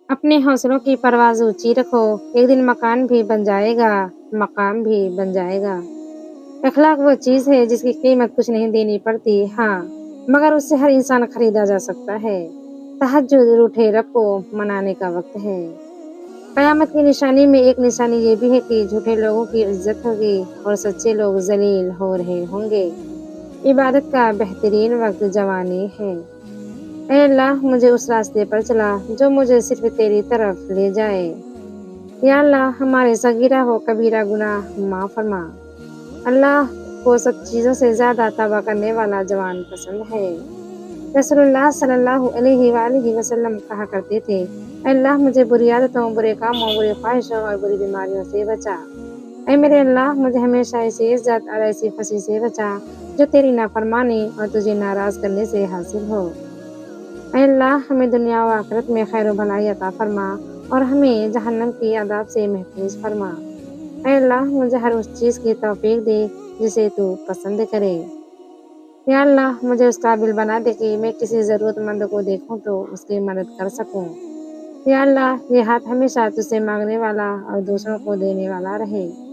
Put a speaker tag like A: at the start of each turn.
A: اپنے حوصلوں کی پرواز اونچی رکھو، ایک دن مکان بھی بن جائے گا، مقام بھی بن جائے گا۔ اخلاق وہ چیز ہے جس کی قیمت کچھ نہیں دینی پڑتی، ہاں مگر اس سے ہر انسان خریدا جا سکتا ہے۔ تہجد روٹھے رب کو منانے کا وقت ہے۔ قیامت کی نشانی میں ایک نشانی یہ بھی ہے کہ جھوٹے لوگوں کی عزت ہوگی اور سچے لوگ ذلیل ہو رہے ہوں گے۔ عبادت کا بہترین وقت جوانی ہے۔ اے اللہ مجھے اس راستے پر چلا جو مجھے صرف تیری طرف لے جائے۔ یا اللہ ہمارے صغیرہ و کبیرہ گناہ معاف فرما۔ اللہ کو سب چیزوں سے زیادہ توبہ کرنے والا جوان پسند ہے۔ رسول اللہ صلی اللہ علیہ وآلہ وسلم کہا کرتے تھے، اے اللہ مجھے بری عادتوں، برے کاموں، برے خواہشوں اور بری بیماریوں سے بچا۔ اے میرے اللہ مجھے ہمیشہ ایسی عزت اور ایسی خوشی سے بچا جو تیری نافرمانی اور تجھے ناراض کرنے سے حاصل ہو۔ اے اللہ ہمیں دنیا و آخرت میں خیر و بھلائی عطا فرما اور ہمیں جہنم کی عذاب سے محفوظ فرما۔ اے اللہ مجھے ہر اس چیز کی توفیق دے جسے تو پسند کرے۔ یا اللہ مجھے اس قابل بنا دے کہ میں کسی ضرورت مند کو دیکھوں تو اس کی مدد کر سکوں۔ یا اللہ یہ ہاتھ ہمیشہ تجھ سے مانگنے والا اور دوسروں کو دینے والا رہے۔